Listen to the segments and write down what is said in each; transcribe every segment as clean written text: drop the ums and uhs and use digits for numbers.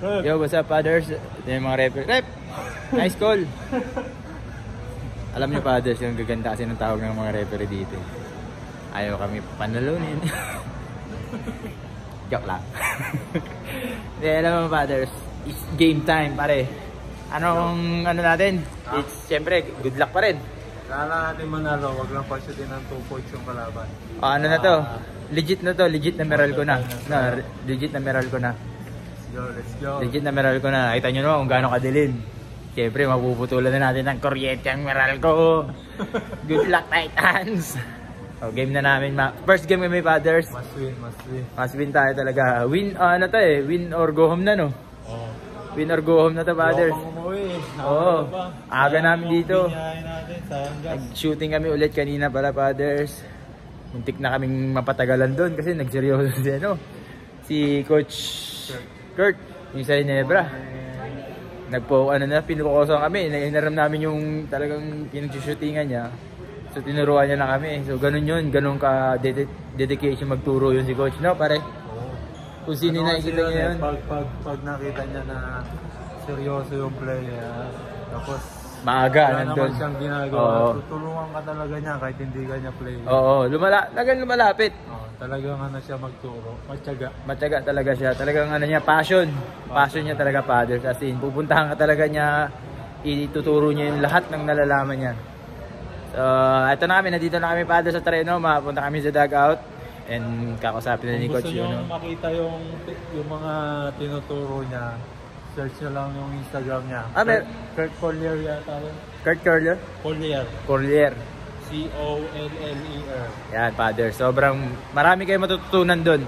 Yo, what's up, fathers? Ito yung mga rep. Nice call. Alam nyo, fathers, yung gaganda kasi ng tawag ng mga referee dito. Ayaw kami panalunin. Joke lang. Hindi, alam mo, fathers, it's game time, pare. Anong ano natin? It's, syempre, good luck pa rin. Kala natin manalo, wag lang pagsutin ng 2 points yung kalaban. Ano na to? Legit na to, legit na meral ko na. Legit na meral ko na. Let's go. Legit na meral ko na. Nakita nyo naman kung gaano kadilin. Siyempre, mapuputulan na natin ng kuryente ang meral ko. Good luck, Titans! So, game na namin. First game kami, fathers. Must win, must win. Must win tayo talaga. Win, ano to eh. Win or go home na, no? Oh. Win or go home na to, fathers. Oo. Aga namin dito. Nag-shooting kami ulit kanina pala, fathers. Muntik na kaming mapatagalan doon kasi nagseryoso si Coach Kurt, yung sa Ginebra. Pinukukosan kami. Inaram namin yung talagang pinag-shootingan niya. So tinuruan niya na kami. So ganun yun. Ganun ka dedication magturo yun si Coach. No, pare? Kung sino nakikita niya yun. Pag nakita niya na seryoso yung play niya, tapos maaga wala nandun. naman siyang ginagawa. Tutulungan ka talaga niya kahit hindi ka niya play. Oo, lumalapit. Talagang ano siya magturo, matyaga. Matyaga talaga siya. Talagang ano niya, passion. Passion niya talaga, fathers. As in, pupuntahan ka talaga niya, ituturo niya yung lahat ng nalalaman niya. So, ito na kami, nandito na kami, fathers, sa terreno. Mapunta kami sa dugout. And kakusapin na ni Coach yun. Kung gusto nyo makita yung mga tinuturo niya, search nyo lang yung Instagram niya. Kurt Collier yata. Kurt Collier? Collier. C-O-L-L-E-R. Yan, father. Sobrang marami kayong matututunan doon.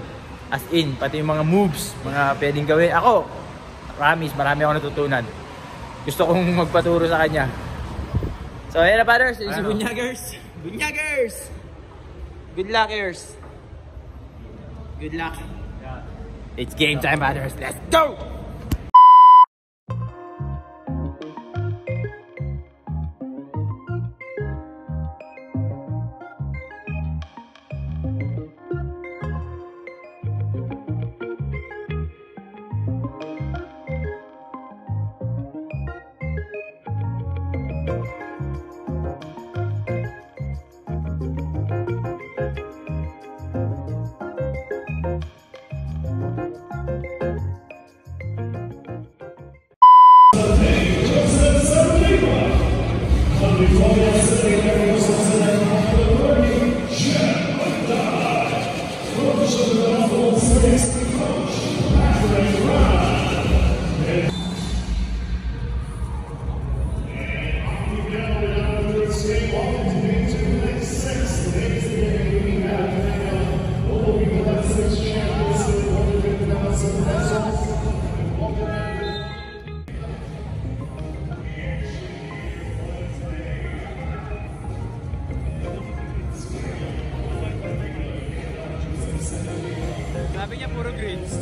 As in, pati yung mga moves, mga pwedeng gawin. Ako, promise, marami akong natutunan. Gusto kong magpaturo sa kanya. So, ayan na, fathers. Si Bunyagers. Bunyagers! Good luckers. Good luck. It's game time, fathers. Let's go! Sabi niya puro greens.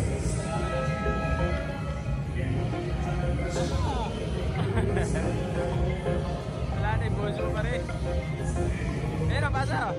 Wala na yung bozo pa rin. Pero pasa.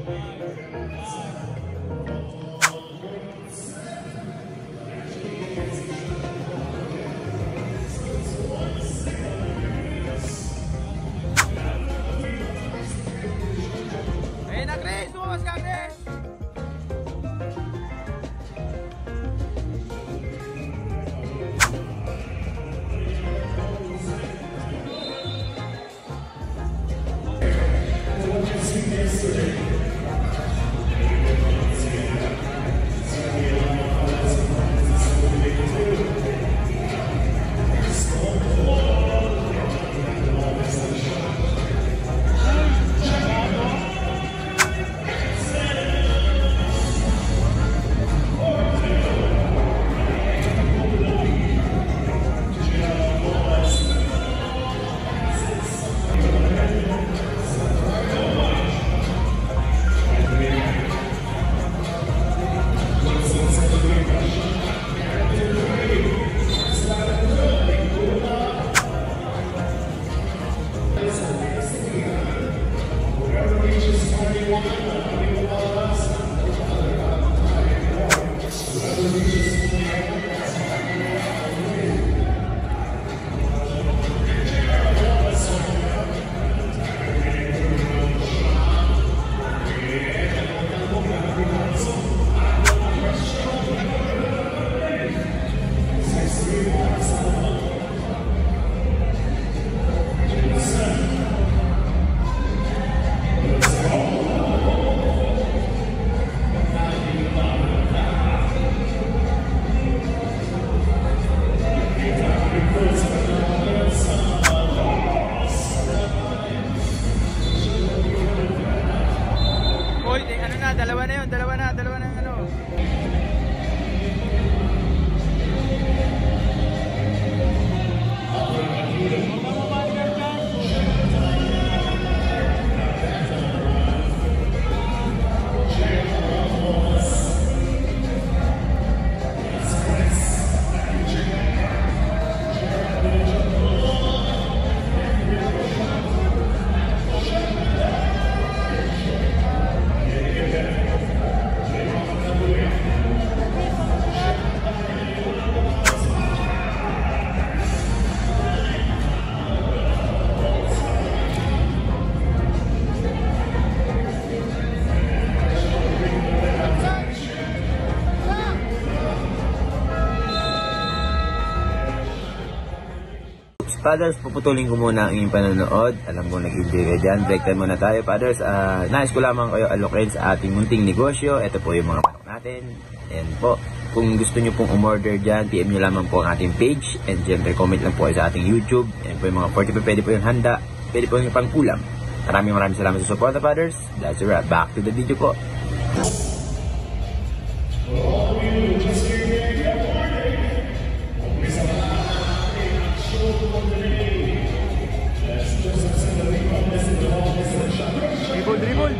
Fathers, puputulin ko muna ang inyong panonood. Alam mo, nag-enjoy kayo dyan. Break time muna tayo, Fathers. Nais ko lamang kayo alokin sa ating munting negosyo. Ito po yung mga manok natin. Ayan po. Kung gusto nyo pong umorder dyan, PM nyo lamang po ang ating page. And syempre, comment lang po kayo sa ating YouTube. Ayan po yung mga 40 pwede po yung handa. Pwede po yung pangkulam. Maraming salamat sa support, Fathers. That's a wrap. Back to the video po. Dribble.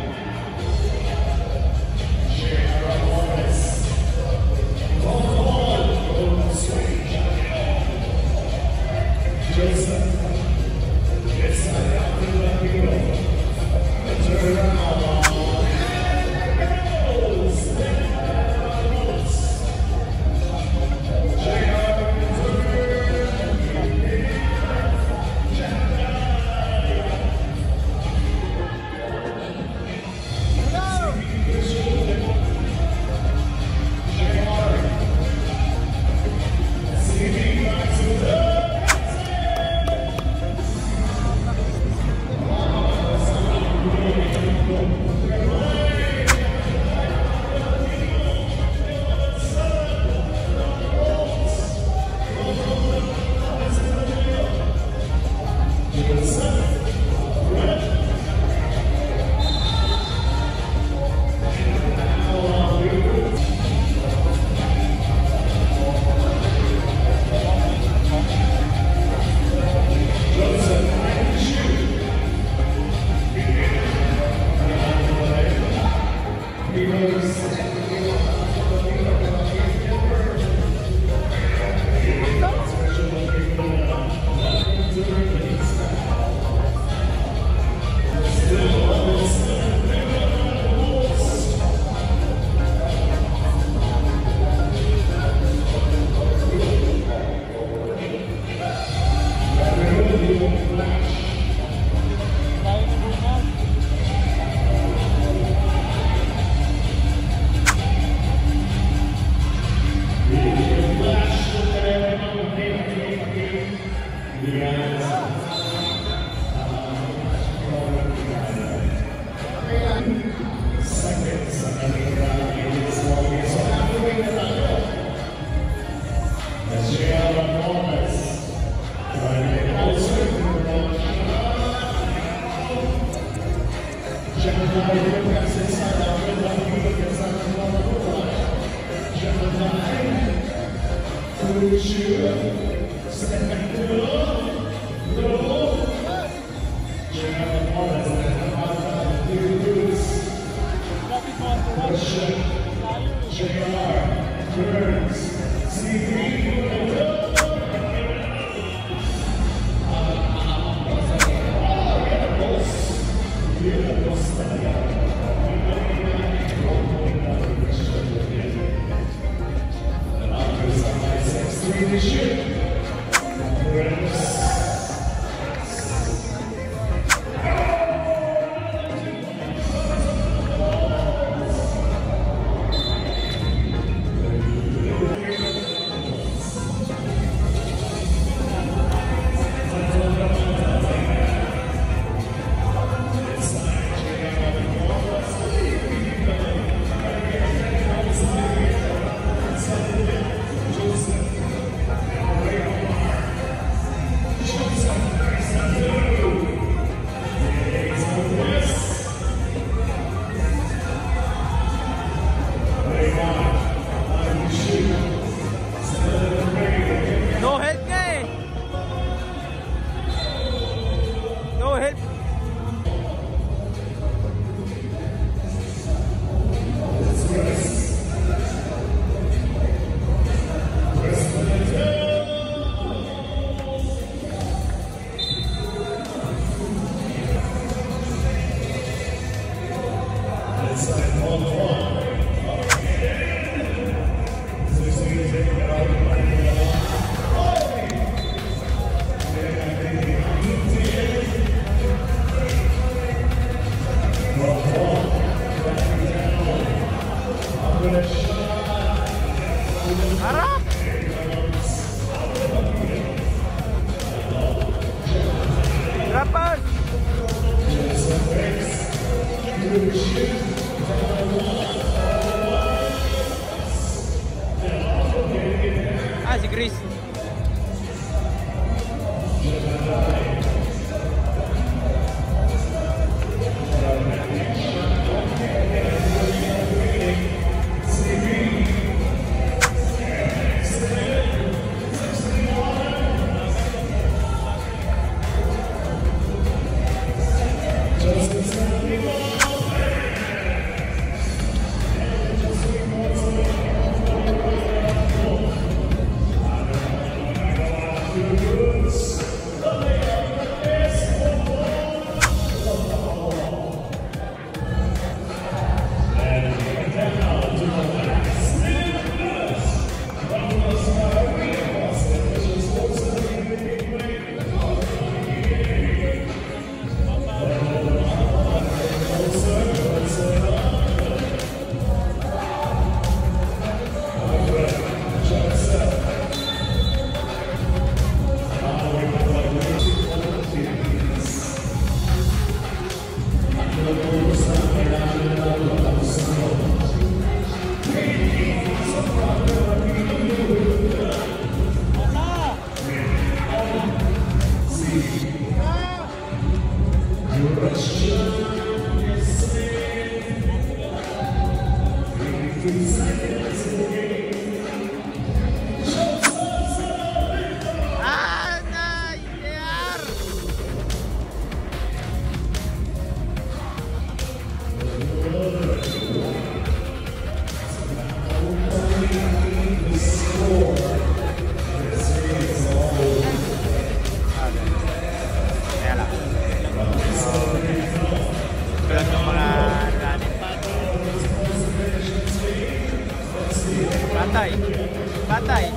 Patay.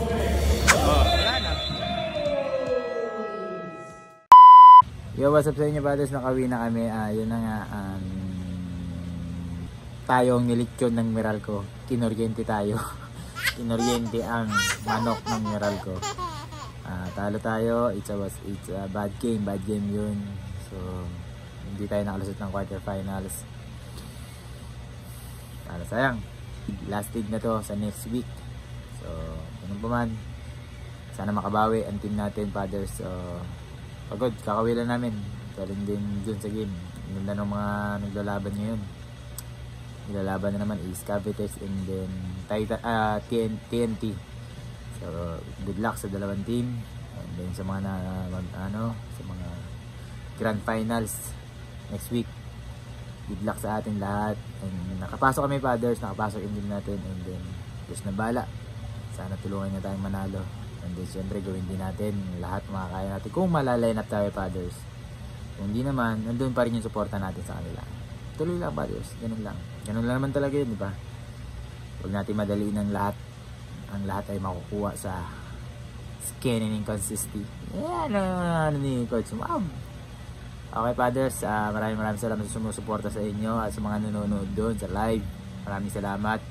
Oh, wala na. Yo, what's up sa inyo, brothers? Nakauwi na kami. Yun na nga. Tayong nilitsyon ng Meralco. Kinuryente tayo. Kinuryente ang manok ng Meralco. Talo tayo. It's a bad game. Bad game yun. So, hindi tayo nakalusot ng quarterfinals. Sayang. Last league na to sa next week. So, ganun pa man, sana makabawi ang team natin, fathers. So, pagod, kakawilan namin. Galing din dun sa game. Ganda ng mga naglalaban ngayon. Naglalaban na naman is Caviters and then TNT. So, good luck sa dalawang team. And then sa mga sa mga grand finals next week. Good luck sa ating lahat. And nakapasok kami, fathers. Nakapasok yung team natin. And then, just na bala. Sana tulungan niya tayong manalo. And then, syempre, gawin din natin lahat makakaya natin. Kung malaline up tayo, fathers. Kung hindi naman, nandun pa rin yung suporta natin sa kanila. Tuloy lang, fathers. Ganun lang. Ganun lang naman talaga yun, di ba? Huwag natin madaliin ang lahat. Ang lahat ay makukuha sa skin and inconsistency. Ano ni Coach Ma'am. Okay, fathers, maraming salamat sa sumusuporta sa inyo at sa mga nanonood doon sa live. Maraming salamat.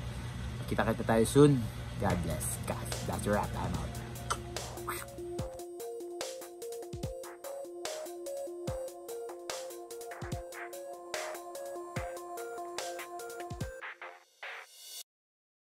Kita-kita tayo soon. God bless. God, that's a wrap. I'm out.